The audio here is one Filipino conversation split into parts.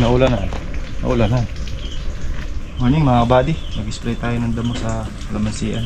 Naulan na. Naulan na. Morning mga buddy. Mag-spray tayo ng damo sa kalamansian.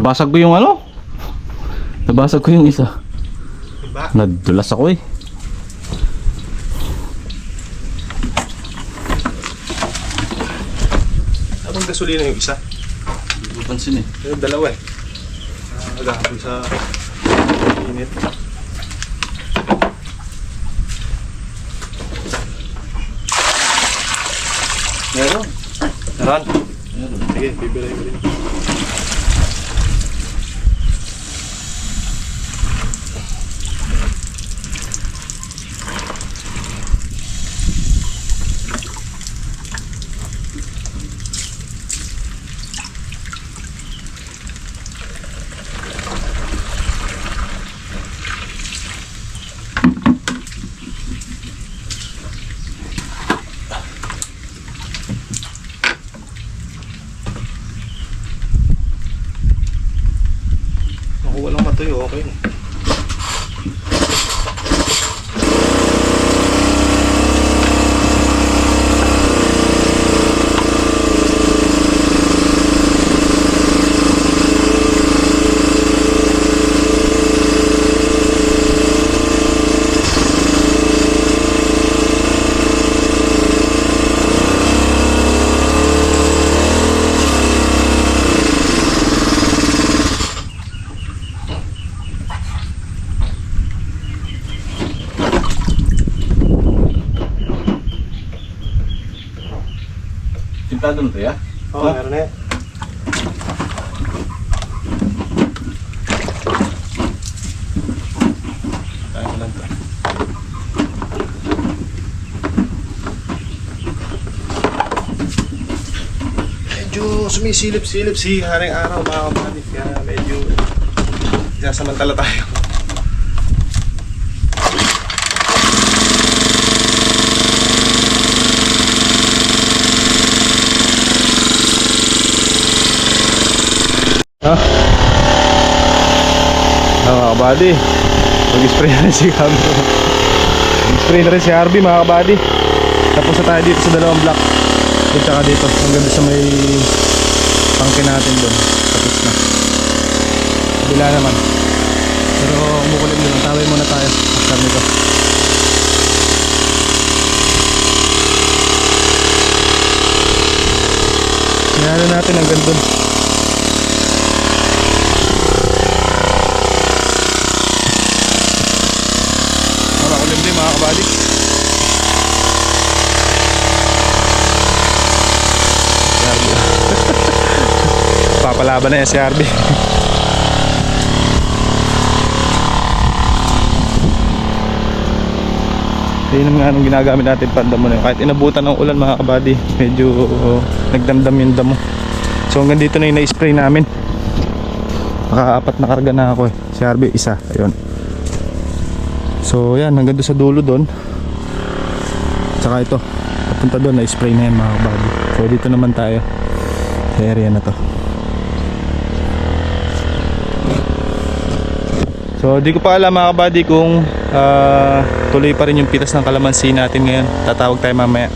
Nabasag ko yung ano? Nabasag ko yung isa. Diba? Nadulas ako eh. Anong gasolina yung isa? Hindi ko pansin eh. Yung dalawa eh. Naghahabol sa init. Meron. Meron? Meron. Sige, bibili ko rin. Naku, walang matuyo, okay na. Timplado na to ya? Oo, meron na yan. Kaya ko lang to. Medyo sumisilip-silip si Haring Araw mga kapatid. Kaya medyo sasamantala tayo. Ha? Mga kabady, mag-spray na rin si Cambro. Mag-spray na rin si Harvey mga kabady. Tapos na tayo dito sa dalawang block. At saka dito, hanggang sa may tangke natin doon. Tapos na. Bila naman. Pero umukulim din lang. Tawin muna tayo after nito. Sinalo natin hanggang doon. Mga kabady, papalaban na yan si Harvey. Yun nga anong ginagamit natin pandamo na yun. Kahit inabutan ng ulan mga kabady, medyo nagdamdam yung damo. So hanggang dito na yung na-spray namin. Maka-4 na karga na ako eh. Si Harvey isa, ayun. So yan, hanggang doon sa dulo doon. Tsaka ito, papunta doon, na-spray na yan mga kabady. So dito naman tayo sa area na to. So di ko pa alam mga kabady kung tuloy pa rin yung pitas ng kalamansi natin ngayon. Tatawag tayo mamaya.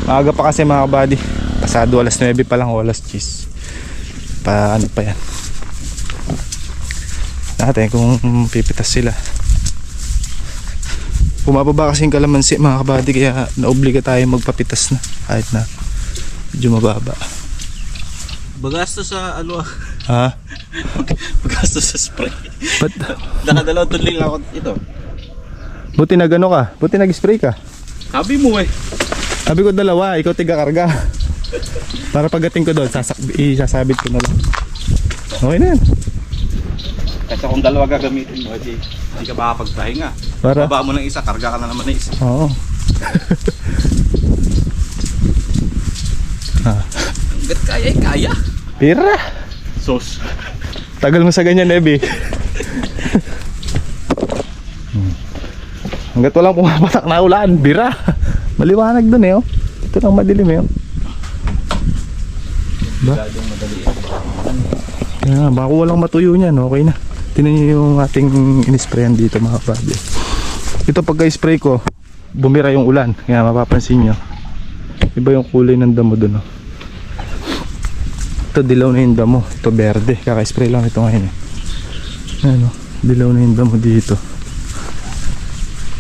Maaga pa kasi mga kabady. Pasado alas 9 pa lang o alas 10. Ano pa yan. natin kung pipitas sila. Bumababa kasi yung kalamansi mga kabady, kaya naobliga tayo magpapitas na kahit na medyo mababa. Bagastos sa ano Ha? bagastos sa spray. But, Nakadalawang tuloy lang ako ito. buti na gano ka? Buti nag-spray ka? Sabi mo eh. Sabi ko dalawa, ikaw tiga-karga. Para pagdating ko doon, isasabit ko na lang. Okay na yan. Kasi kung dalawa gagamitin mo, hindi ka makapagpahinga. Para? Baba mo ng isa, karga ka na naman ng isa. Oo. Hanggat kaya, kaya. Pira! Sos. Tagal mo sa ganyan, Ebi. Hanggat walang pumapatak na ulan, bira. Maliwanag dun eh, oh. Ito lang madilim eh, oh. Ba? Madali. Kaya, baka walang matuyo niyan, okay na. Tinan niyo yung ating in-sprayan dito mga kapatid. Ito pagka-spray ko, bumira yung ulan. Kaya mapapansin nyo, iba yung kulay ng damo dun, oh. Ito dilaw na yung damo. Ito berde. Kaka-spray lang ito ngayon, eh. Ayan, oh. Dilaw na yung damo dito.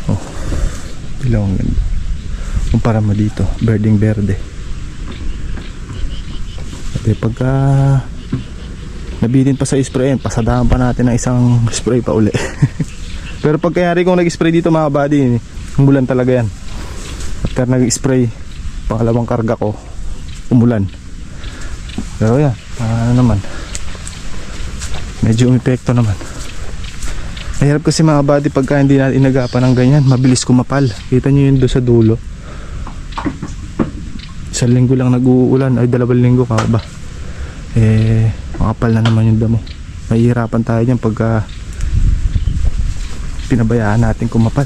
Oh, dilaw ang ganda. Kumpara mo dito, berdeng berde. At pagka nabitin pa sa spray, pasadahan pa natin ng isang spray pa uli. Pero pagkayari kong nag-spray dito mga buddy, umulan talaga yan. After nag-spray, pangalawang karga ko, umulan. Pero yan, ano naman, medyo umepekto naman. Mahirap kasi mga buddy pagka hindi natin inagapan ng ganyan, mabilis kumapal. Kita nyo yun doon sa dulo. Isang linggo lang nag-uulan, ay 2 linggo ka ba, makapal na naman yung damo. Mahihirapan tayo dyan pagka pinabayaan natin kumapal.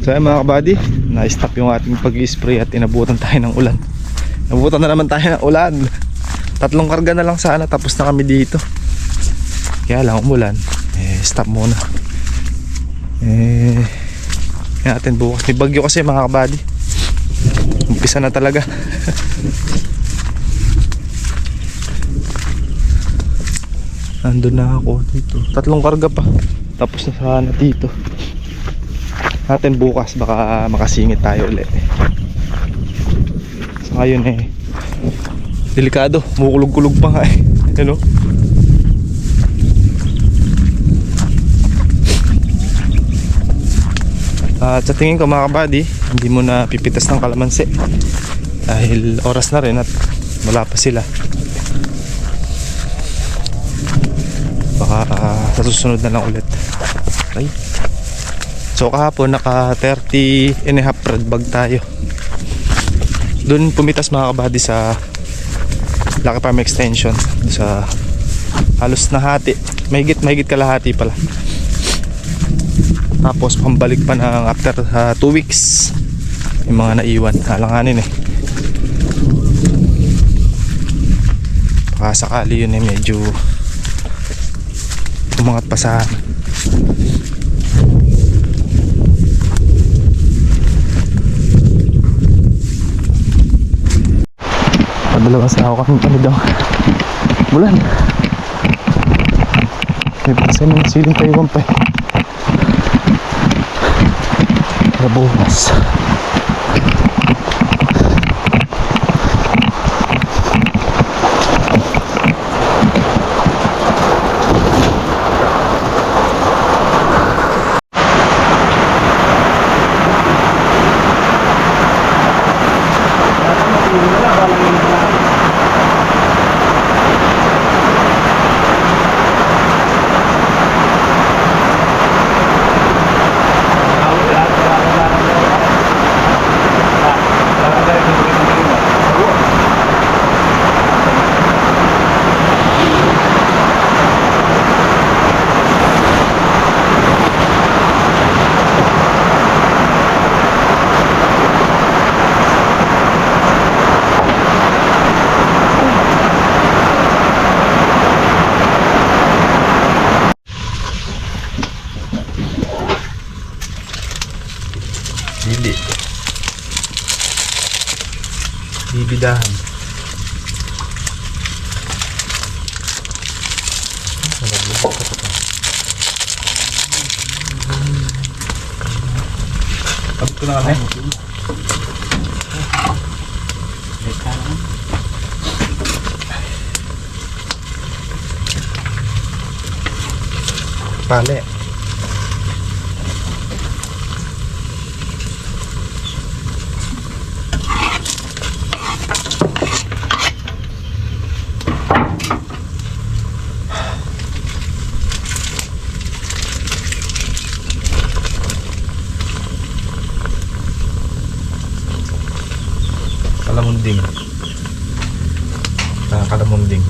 So ayun mga kabady, na-stop yung ating pag-spray at inabutan tayo ng ulan. Nabutan na naman tayo ng ulan. 3 karga na lang sana, tapos na kami dito. Kaya lang umulan, stop muna. Natin bukas, may bagyo kasi mga kabady. Umpisa na talaga. Nandun na ako dito, 3 karga pa, tapos na sana dito. Natin bukas baka makasingit tayo ulit. So ngayon delikado, mukulog-kulog pa nga ano. At sa tingin ko mga kabady, hindi mo na pipitas ng kalamansi dahil oras na rin at wala pa sila. Baka sa susunod na lang ulit. Okay. So kahapon naka 30 and a half red bag tayo. Doon pumitas mga kabady sa Lucky Farm Extension, sa halos nahati, mahigit kalahati pala. Tapos pambalik pa ng after 2 weeks yung mga naiwan, halanganin eh. Baka sakali yun eh medyo umangat pa sa padalawas na ako kami kami daw bulan. May kasi may siling tayo pa eh. Bukas bibidahan. Abot ko na kami. Pale. Kalamunding. Kalamunding.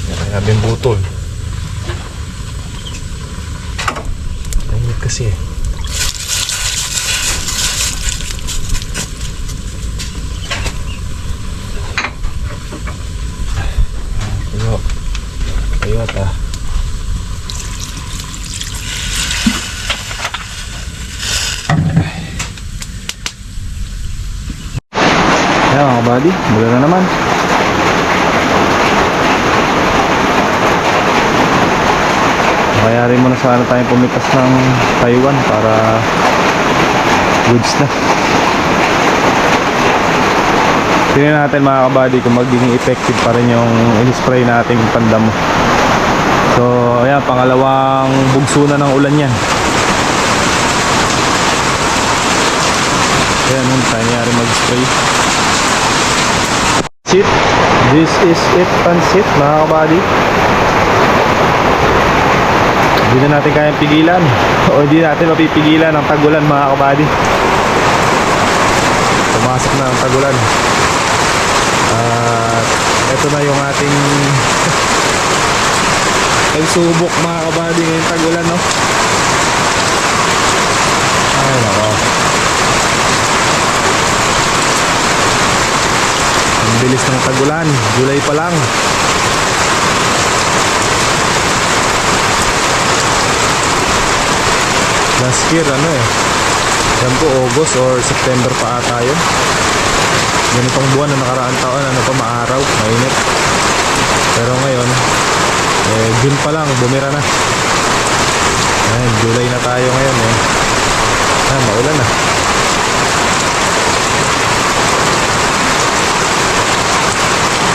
Kaya bimbutol. Mainit kasi eh. Ayot ah. Ayan mga kabady, mula na naman. Kaya rin muna sana tayong pumitas ng Taiwan para goods na. Tingnan natin mga kabady kung magiging effective pa rin yung in-spray nating pandamo. So ayan, pangalawang bugso na ng ulan yan. Ayan, nun tayo nangyari mag-spray. Sit. This is it, pansit mga kabady. Hindi na natin kayang pigilan o hindi natin mapipigilan ang tagulan mga kabady. Pumasok na ang tagulan. At ito na yung ating pagsubok mga kabady ngayong tagulan, no? Ay nako, ang bilis ng tagulan, July pa lang. Last year yan po August or September pa ata yun. Ganitong buwan na nakaraan taon, maaraw, mainit. Pero ngayon June pa lang, bumira na. Ayan, July na tayo ngayon eh. Maulan na.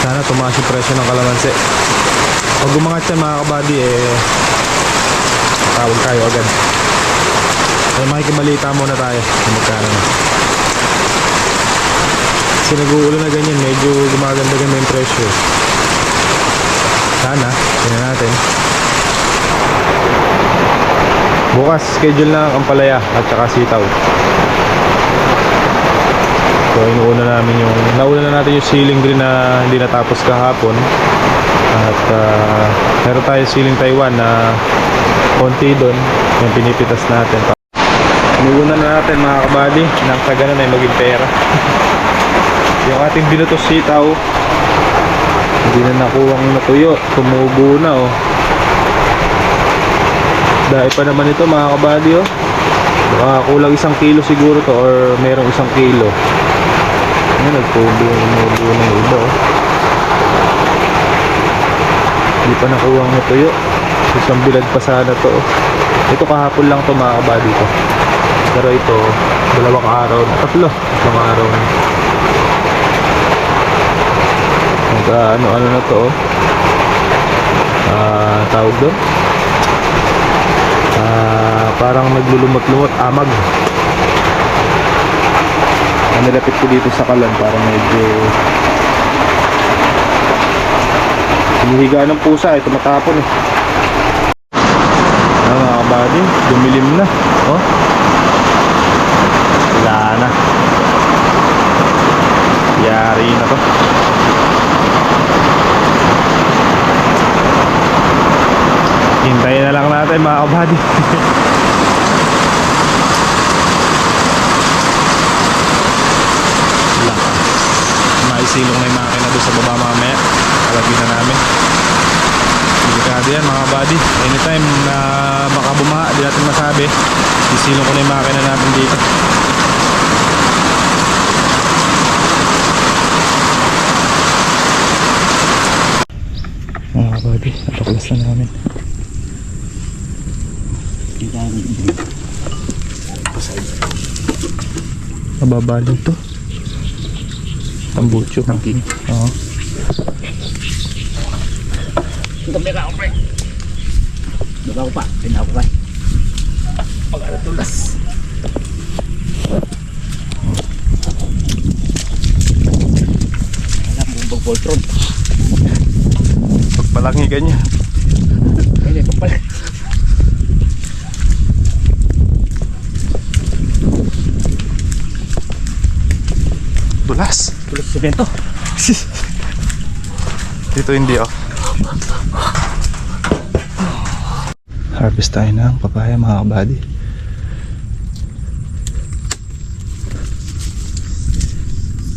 Sana tumaas yung presyo ng kalamansi. Pag umangat yan mga kabady tawag tayo agad. So makikibalita muna tayo kung magkano na. Kasi nag-uulan na ganyan, medyo gumaganda-ganda yung presyo. Sana, tingnan natin. Bukas, schedule na ang ampalaya at saka sitaw. So nauna na natin yung ceiling green na hindi natapos kahapon. At meron tayo ceiling Taiwan na konti doon, yung pinipitas natin. Inuuna na natin mga kabady, nang sa ganun ay maging pera. Yung ating binutos sitaw, hindi na nakuwang natuyo, tumubo na oh. Dahil pa naman ito mga kabady oh. Baka kulang 1 kilo siguro to or merong 1 kilo. Ayan, nagtubo na yung iba oh. Hindi pa nakuwang natuyo. Isang bilad pa sana to oh. Ito kahapon lang to mga kabady to. Pero ito, 2 araw, 3 araw na. Ano na to oh. Tawag doon, parang naglulumot-lumot, amag. Nilapit ko dito sa kalan para medyo hinihiga ng pusa, ito matapon eh. Mga kabady, dumilim na oh. Wala na, yari na to. Hintayin na lang natin mga kabady. Maisilong na yung makina doon sa baba mamaya. Alagin na namin. Delikado yan mga kabady. Anytime na baka bumaha, di natin masabi. Isilong ko na yung makina natin dito. Mga kabady, natuklas na namin. Mababalo to. Tambucho. Oo. Kamera ko pre. Baba ko pa. Pina ko pa. Pag-aratulas. Alam mo bang Voltron? Pagpalangi ganyan. Hindi, pagpalangi. Tulas. Tulas semento. Dito hindi oh. Harvest tayo ng papaya mga kabady.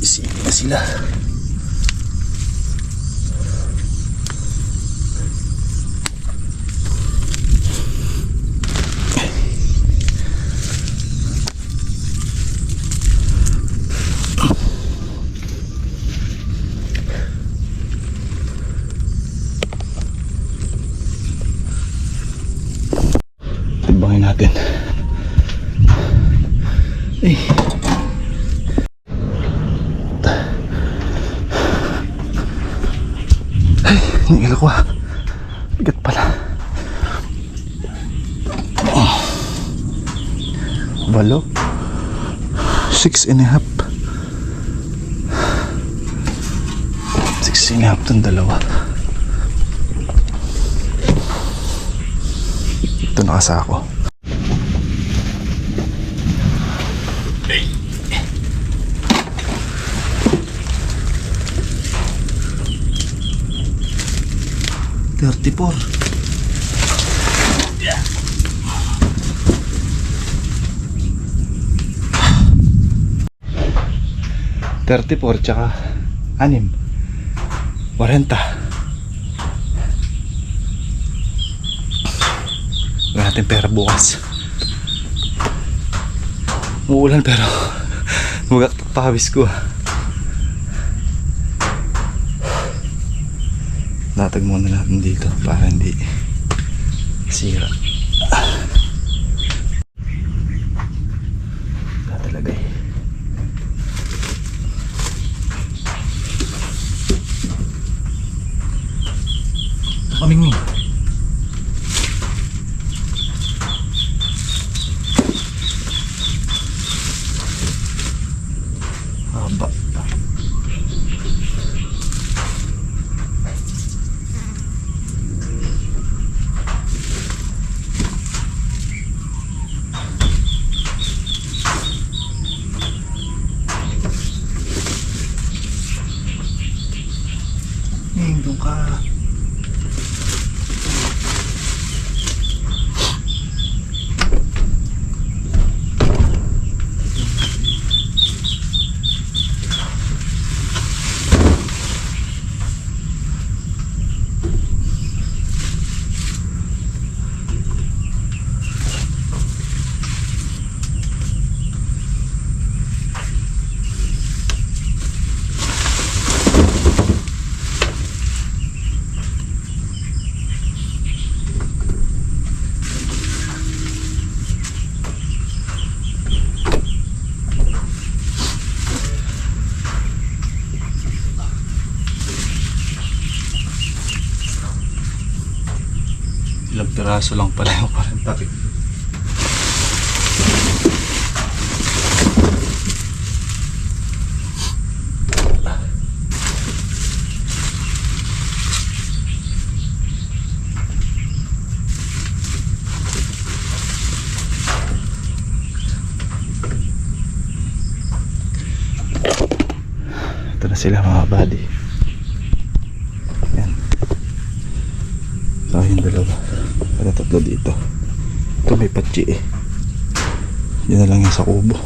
Isipin na sila. Timbangin natin. Eh. Ay, hinigil ko ah. Bigat pala. Oh. 8. 6.5. 6.5 tong dalawa. Ito nakasako. $34. Yeah. 34 tsaka 6. 40. Wala natin pera bukas. Uulan pero magaktak pawis ko. Latag muna natin dito para hindi sira. Tatalagay. Kaming Doon ka. Ilang piraso lang pala yung parang takip. Ito na sila mga buddy. Yan. So yung dalawa. Ada tatlo dito. Ito may patsi eh. Yan na lang yung sa kubo.